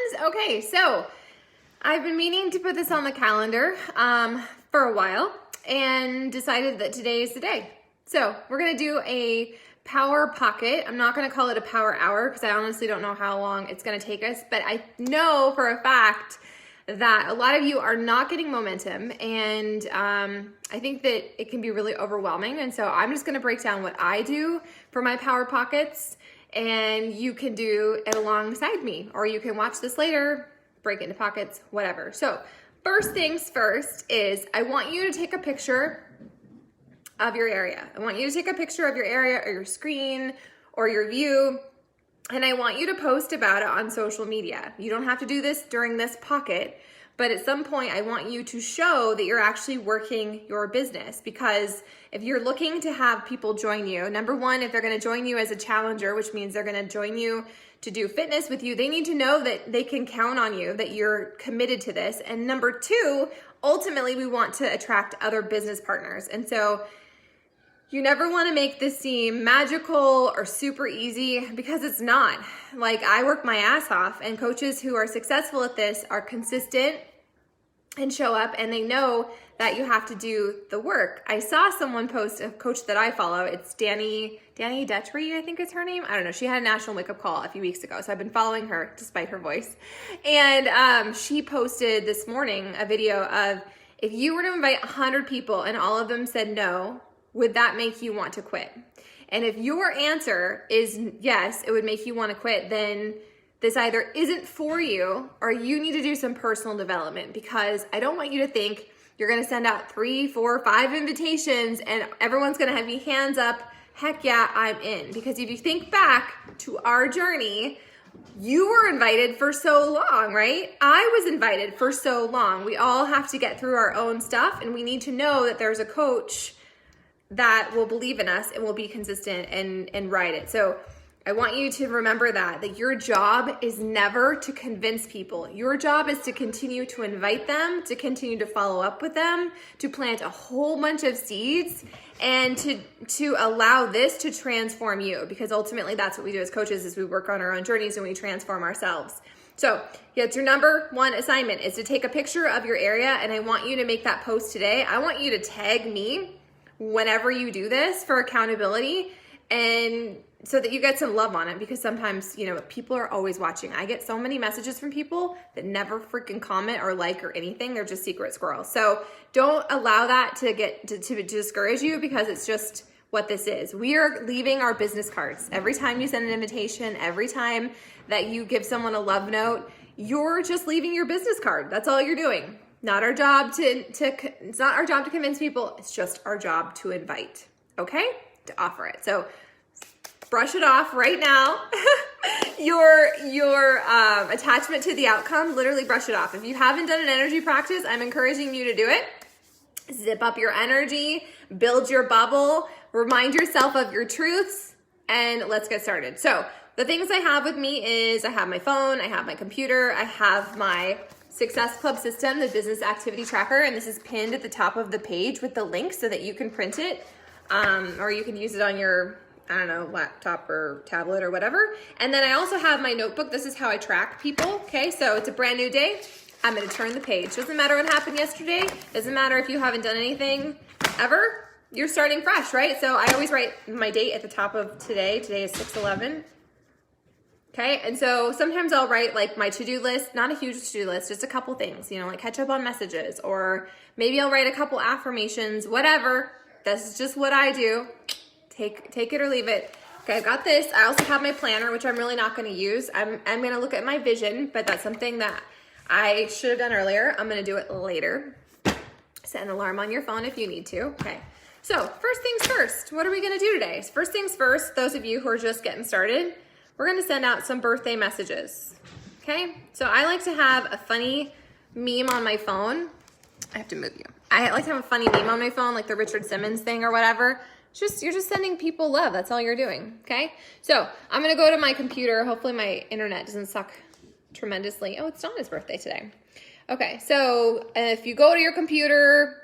friends. Okay, so I've been meaning to put this on the calendar for a while and decided that today is the day. So we're gonna do a power pocket. I'm not gonna call it a power hour because I honestly don't know how long it's gonna take us, but I know for a fact that a lot of you are not getting momentum, and I think that it can be really overwhelming. And so I'm just gonna break down what I do for my power pockets, and you can do it alongside me, or you can watch this later, break it into pockets, whatever. So first things first is I want you to take a picture of your area. I want you to take a picture of your area or your screen or your view, and I want you to post about it on social media. You don't have to do this during this pocket, but at some point I want you to show that you're actually working your business, because if you're looking to have people join you, number one, if they're gonna join you as a challenger, which means they're gonna join you to do fitness with you, they need to know that they can count on you, that you're committed to this. And number two, ultimately we want to attract other business partners. And so you never want to make this seem magical or super easy, because it's not. Like, I work my ass off, and coaches who are successful at this are consistent and show up, and they know that you have to do the work. I saw someone post, a coach that I follow, it's Danny Dutry, I think is her name. I don't know. She had a national wake up call a few weeks ago, so I've been following her despite her voice. And she posted this morning a video of, if you were to invite 100 people and all of them said no, would that make you want to quit? And if your answer is yes, it would make you want to quit, then this either isn't for you or you need to do some personal development, because I don't want you to think you're going to send out 3, 4, 5 invitations and everyone's going to have your hands up. Heck yeah, I'm in. Because if you think back to our journey, you were invited for so long, right? I was invited for so long. We all have to get through our own stuff, and we need to know that there's a coach that will believe in us and will be consistent and ride it. So I want you to remember that your job is never to convince people. Your job is to continue to invite them, to continue to follow up with them, to plant a whole bunch of seeds, and to allow this to transform you, because ultimately that's what we do as coaches, is we work on our own journeys and we transform ourselves. So yeah, it's your number one assignment is to take a picture of your area, and I want you to make that post today. I want you to tag me whenever you do this for accountability, and so that you get some love on it, because sometimes, people are always watching. I get so many messages from people that never freaking comment or like or anything. They're just secret squirrels. So don't allow that to get to discourage you, because it's just what this is. We are leaving our business cards. Every time you send an invitation, every time that you give someone a love note, you're just leaving your business card. That's all you're doing. Not our job it's not our job to convince people. It's just our job to invite, okay? To offer it. So brush it off right now. your attachment to the outcome, literally brush it off. If you haven't done an energy practice, I'm encouraging you to do it. Zip up your energy, build your bubble, remind yourself of your truths, and let's get started. So the things I have with me is I have my phone, I have my computer, I have my Success Club system, the business activity tracker, and this is pinned at the top of the page with the link so that you can print it, or you can use it on your, laptop or tablet or whatever. And then I also have my notebook. This is how I track people, okay? So it's a brand new day. I'm gonna turn the page. Doesn't matter what happened yesterday. Doesn't matter if you haven't done anything ever. You're starting fresh, right? So I always write my date at the top of today. Today is 6/11. Okay, and so sometimes I'll write like my to-do list, not a huge to-do list, just a couple things, like catch up on messages, or maybe I'll write a couple affirmations, whatever. This is just what I do. Take it or leave it. Okay, I've got this. I also have my planner, which I'm really not gonna use. I'm gonna look at my vision, but that's something that I should have done earlier. I'm gonna do it later. Set an alarm on your phone if you need to. Okay, so first things first, what are we gonna do today? First things first, those of you who are just getting started, we're gonna send out some birthday messages, okay? So I like to have a funny meme on my phone. I have to move you. I like to have a funny meme on my phone, like the Richard Simmons thing or whatever. You're just sending people love. That's all you're doing, okay? So I'm gonna go to my computer. Hopefully my internet doesn't suck tremendously. Oh, it's Donna's birthday today. Okay, so if you go to your computer,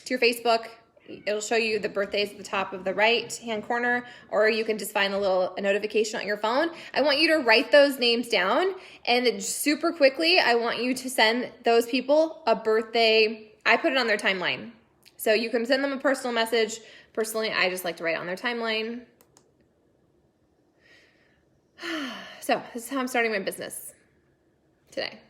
to your Facebook, it'll show you the birthdays at the top of the right hand corner, or you can just find a notification on your phone. I want you to write those names down, and super quickly, I want you to send those people a birthday. I put it on their timeline. So you can send them a personal message. Personally, I just like to write it on their timeline. So this is how I'm starting my business today.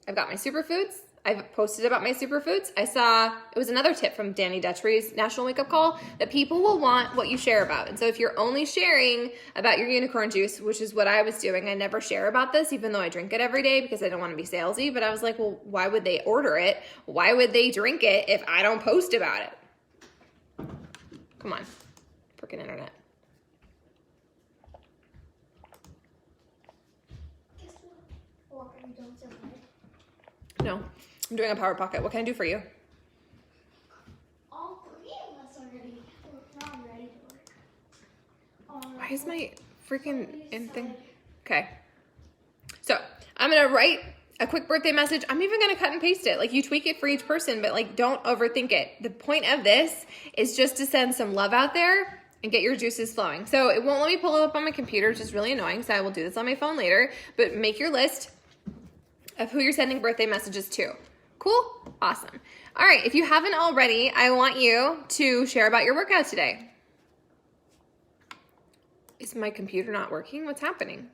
I've got my superfoods. I've posted about my superfoods. I saw, it was another tip from Danny Dutry's National Wake Up Call, that people will want what you share about. And so if you're only sharing about your unicorn juice, which is what I was doing, I never share about this, even though I drink it every day because I don't want to be salesy. But I was like, well, why would they order it? Why would they drink it if I don't post about it? Come on, freaking internet. No, I'm doing a power pocket. What can I do for you? All three of us are ready. We're not ready to work. Why is my freaking thing? Okay. So I'm going to write a quick birthday message. I'm even going to cut and paste it. Like, you tweak it for each person, but like, don't overthink it. The point of this is just to send some love out there and get your juices flowing. So it won't let me pull it up on my computer, which is really annoying. So I will do this on my phone later, but make your list of who you're sending birthday messages to. Cool? Awesome. All right, if you haven't already, I want you to share about your workout today. Is my computer not working? What's happening?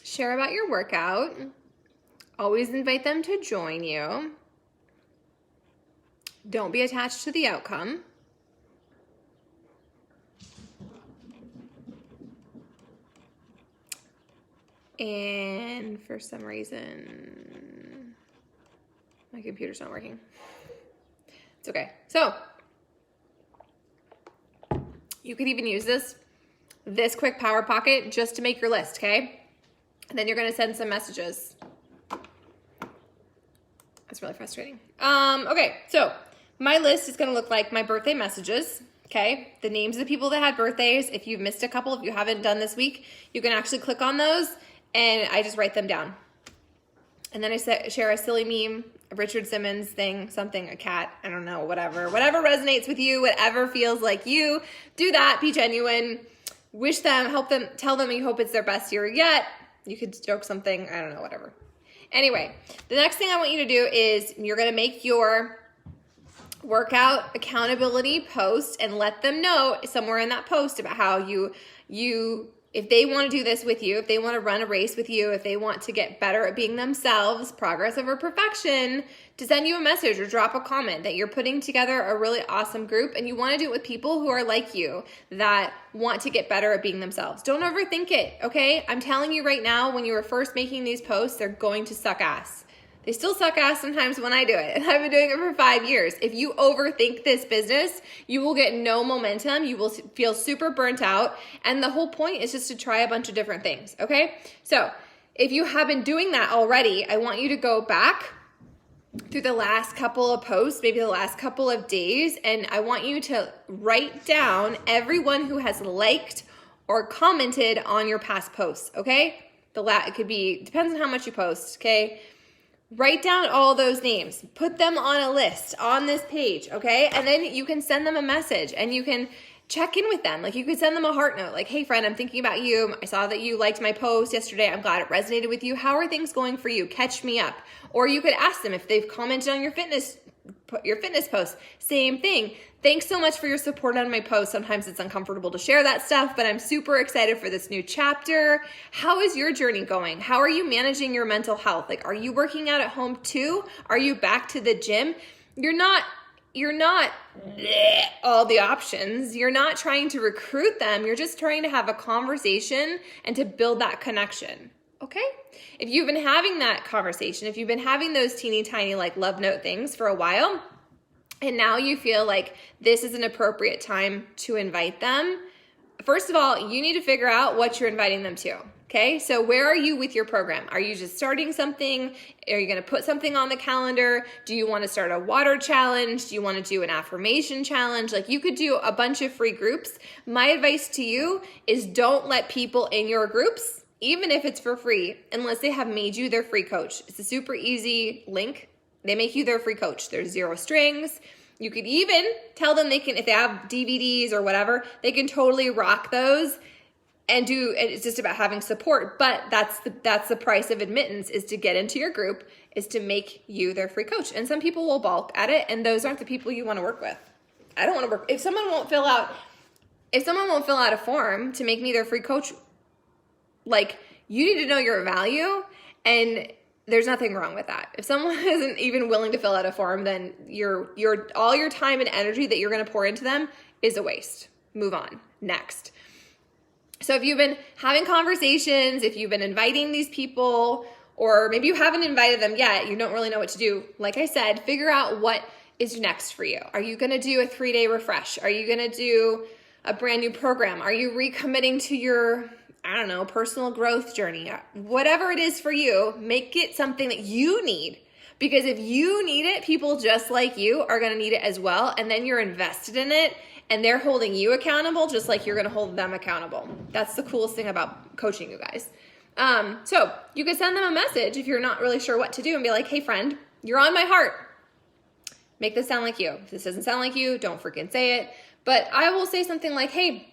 Share about your workout. Always invite them to join you. Don't be attached to the outcome. And for some reason, my computer's not working. It's okay. So you could even use this quick power pocket just to make your list, okay? And then you're gonna send some messages. That's really frustrating. Okay, so my list is gonna look like my birthday messages. Okay, the names of the people that had birthdays. If you've missed a couple, if you haven't done this week, you can actually click on those, and I just write them down. And then I share a silly meme, a Richard Simmons thing, something, a cat, I don't know, whatever resonates with you, whatever feels like you. Do that, be genuine, wish them, help them, tell them you hope it's their best year yet. You could joke something, I don't know, whatever. Anyway, the next thing I want you to do is you're gonna make your workout accountability post and let them know somewhere in that post about how you if they want to do this with you, if they want to run a race with you, if they want to get better at being themselves, progress over perfection, to send you a message or drop a comment that you're putting together a really awesome group and you want to do it with people who are like you that want to get better at being themselves. Don't overthink it, okay? I'm telling you right now, when you were first making these posts, they're going to suck ass. They still suck ass sometimes when I do it, and I've been doing it for 5 years. If you overthink this business, you will get no momentum. You will feel super burnt out, and the whole point is just to try a bunch of different things, okay? So if you have been doing that already, I want you to go back through the last couple of posts, maybe the last couple of days, and I want you to write down everyone who has liked or commented on your past posts, okay? It could be, depends on how much you post, okay? Write down all those names, put them on a list on this page, okay? And then you can send them a message and you can check in with them. Like, you could send them a heart note, like, hey friend, I'm thinking about you. I saw that you liked my post yesterday. I'm glad it resonated with you. How are things going for you? Catch me up. Or you could ask them if they've commented on your fitness post. Same thing. Thanks so much for your support on my post. Sometimes it's uncomfortable to share that stuff, but I'm super excited for this new chapter. How is your journey going? How are you managing your mental health? Like, are you working out at home too? Are you back to the gym? You're not all the options. You're not trying to recruit them. You're just trying to have a conversation and to build that connection. Okay? If you've been having that conversation, if you've been having those teeny tiny like love note things for a while, and now you feel like this is an appropriate time to invite them, first of all, you need to figure out what you're inviting them to. Okay, so where are you with your program? Are you just starting something? Are you gonna put something on the calendar? Do you wanna start a water challenge? Do you wanna do an affirmation challenge? Like, you could do a bunch of free groups. My advice to you is don't let people in your groups even if it's for free, unless they have made you their free coach. It's a super easy link. They make you their free coach. There's 0 strings. You could even tell them they can, if they have DVDs or whatever, they can totally rock those and it's just about having support. But that's the price of admittance, is to get into your group, is to make you their free coach. And some people will balk at it, and those aren't the people you want to work with. I don't want to work. If someone won't fill out a form to make me their free coach, like, you need to know your value, and there's nothing wrong with that. If someone isn't even willing to fill out a form, then all your time and energy that you're going to pour into them is a waste. Move on. Next. So if you've been having conversations, if you've been inviting these people, or maybe you haven't invited them yet, you don't really know what to do. Like I said, figure out what is next for you. Are you going to do a 3-day refresh? Are you going to do a brand new program? Are you recommitting to your, I don't know, personal growth journey? Whatever it is for you, make it something that you need. Because if you need it, people just like you are going to need it as well. And then you're invested in it, and they're holding you accountable just like you're going to hold them accountable. That's the coolest thing about coaching, you guys. So you could send them a message if you're not really sure what to do and be like, hey friend, you're on my heart. Make this sound like you. If this doesn't sound like you, don't freaking say it. But I will say something like, hey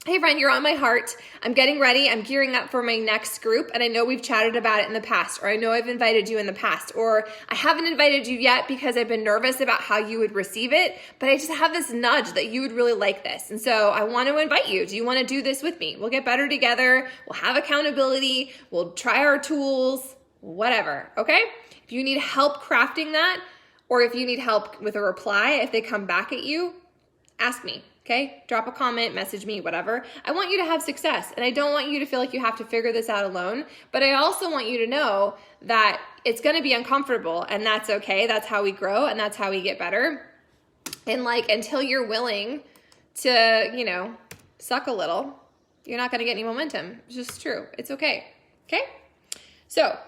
friend, you're on my heart. I'm getting ready. I'm gearing up for my next group. And I know we've chatted about it in the past, or I know I've invited you in the past, or I haven't invited you yet because I've been nervous about how you would receive it, but I just have this nudge that you would really like this. And so I want to invite you. Do you want to do this with me? We'll get better together. We'll have accountability. We'll try our tools, whatever. Okay. If you need help crafting that, or if you need help with a reply, if they come back at you, ask me. Okay, drop a comment, message me, whatever. I want you to have success, and I don't want you to feel like you have to figure this out alone, but I also want you to know that it's going to be uncomfortable, and that's okay. That's how we grow, and that's how we get better. And like, until you're willing to, suck a little, you're not going to get any momentum. It's just true. It's okay. Okay? So,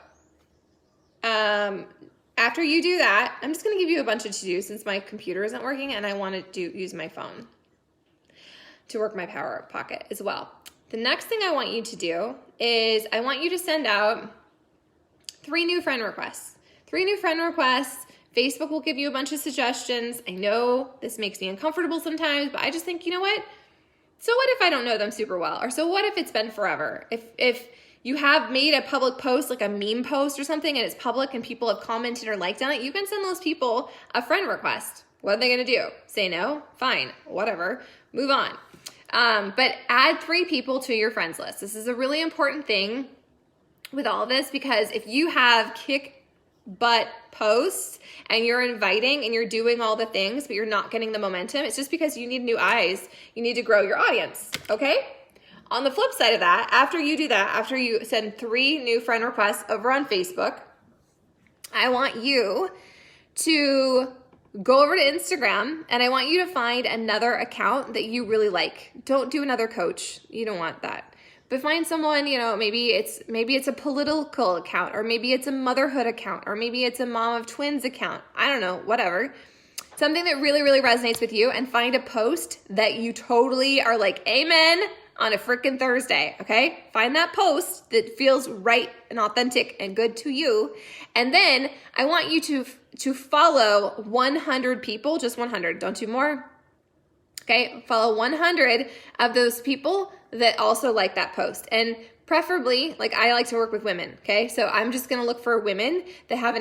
after you do that, I'm just going to give you a bunch of to-dos since my computer isn't working, and I want to use my phone to work my Power Pocket as well. The next thing I want you to do is I want you to send out 3 new friend requests. 3 new friend requests. Facebook will give you a bunch of suggestions. I know this makes me uncomfortable sometimes, but I just think, you know what? So what if I don't know them super well? Or so what if it's been forever? If you have made a public post, like a meme post or something, and it's public and people have commented or liked on it, you can send those people a friend request. What are they going to do? Say no? Fine. Whatever. Move on. But add 3 people to your friends list. This is a really important thing with all this, because if you have kick butt posts and you're inviting and you're doing all the things, but you're not getting the momentum, it's just because you need new eyes. You need to grow your audience. Okay? On the flip side of that, after you do that, after you send 3 new friend requests over on Facebook, I want you to go over to Instagram, and I want you to find another account that you really like. Don't do another coach. You don't want that. But find someone, maybe it's a political account, or maybe it's a motherhood account, or maybe it's a mom of twins account. I don't know, whatever. Something that really, really resonates with you, and find a post that you totally are like, amen, on a freaking Thursday, okay? Find that post that feels right and authentic and good to you. And then I want you to follow 100 people, just 100, don't do more. Okay, follow 100 of those people that also like that post. And preferably, like, I like to work with women, okay? So I'm just gonna look for women that have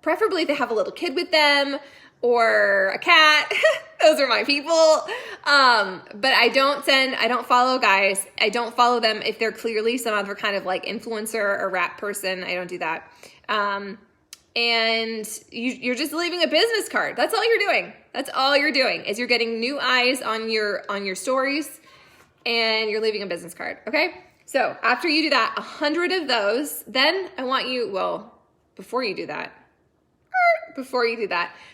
preferably they have a little kid with them, or a cat. Those are my people. But I don't follow guys. I don't follow them if they're clearly some other kind of like influencer or rap person. I don't do that. And you're just leaving a business card. That's all you're doing. That's all you're doing, is you're getting new eyes on your stories, and you're leaving a business card. Okay. So after you do that, 100 of those, then I want you, before you do that,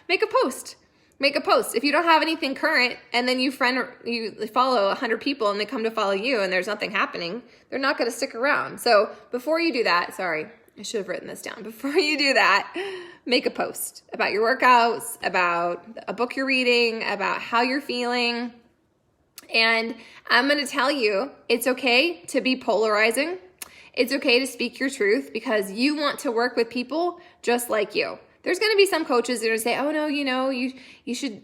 make a post. Make a post. If you don't have anything current, and then you follow 100 people and they come to follow you and there's nothing happening, they're not going to stick around. So before you do that, sorry, I should have written this down. Before you do that, make a post about your workouts, about a book you're reading, about how you're feeling. And I'm going to tell you, it's okay to be polarizing. It's okay to speak your truth because you want to work with people just like you. There's going to be some coaches that are say, oh no, you should.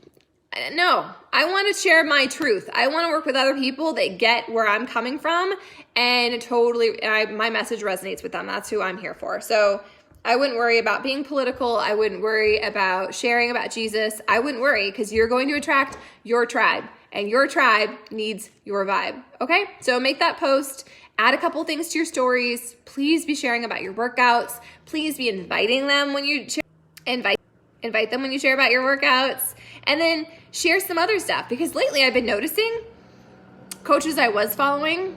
No, I want to share my truth. I want to work with other people that get where I'm coming from and my message resonates with them. That's who I'm here for. So I wouldn't worry about being political. I wouldn't worry about sharing about Jesus. I wouldn't worry because you're going to attract your tribe and your tribe needs your vibe. Okay? So make that post, add a couple things to your stories. Please be sharing about your workouts. Please be inviting them when you invite them when you share about your workouts, and then share some other stuff because lately I've been noticing coaches I was following,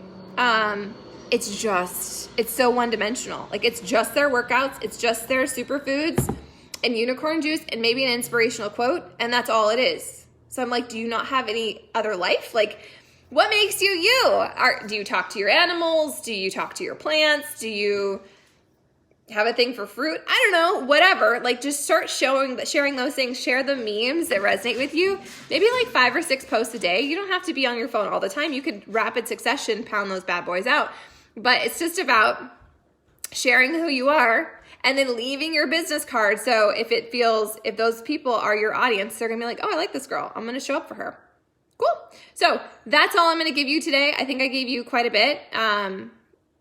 it's so one-dimensional. Like it's just their workouts, it's just their superfoods and unicorn juice and maybe an inspirational quote, and that's all it is. So I'm like, do you not have any other life? Like, what makes you you? Do you talk to your animals? Do you talk to your plants? Do you have a thing for fruit? I don't know, whatever. Like just start sharing those things. Share the memes that resonate with you. Maybe like 5 or 6 posts a day. You don't have to be on your phone all the time. You could rapid succession pound those bad boys out. But it's just about sharing who you are and then leaving your business card. So if those people are your audience, they're gonna be like, oh, I like this girl. I'm gonna show up for her. Cool. So that's all I'm gonna give you today. I think I gave you quite a bit.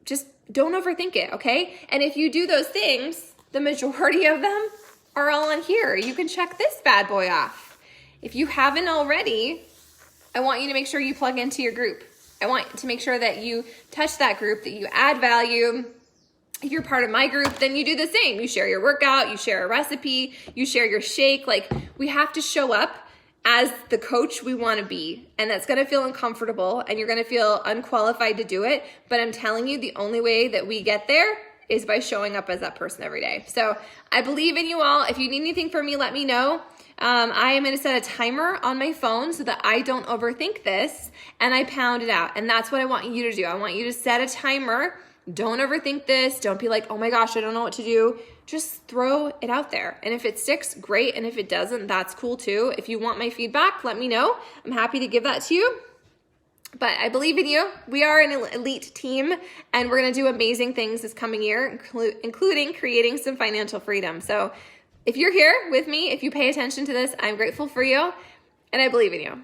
Just don't overthink it, okay? And if you do those things, the majority of them are all on here. You can check this bad boy off. If you haven't already, I want you to make sure you plug into your group. I want to make sure that you touch that group, that you add value. If you're part of my group, then you do the same. You share your workout, you share a recipe, you share your shake. Like we have to show up as the coach we want to be, and that's going to feel uncomfortable and you're going to feel unqualified to do it, but I'm telling you the only way that we get there is by showing up as that person every day. So I believe in you all. If you need anything from me, let me know. I am going to set a timer on my phone so that I don't overthink this and I pound it out, and that's what I want you to do. I want you to set a timer. Don't overthink this. Don't be like, oh my gosh, I don't know what to do. Just throw it out there. And if it sticks, great. And if it doesn't, that's cool too. If you want my feedback, let me know. I'm happy to give that to you. But I believe in you. We are an elite team and we're going to do amazing things this coming year, including creating some financial freedom. So if you're here with me, if you pay attention to this, I'm grateful for you and I believe in you.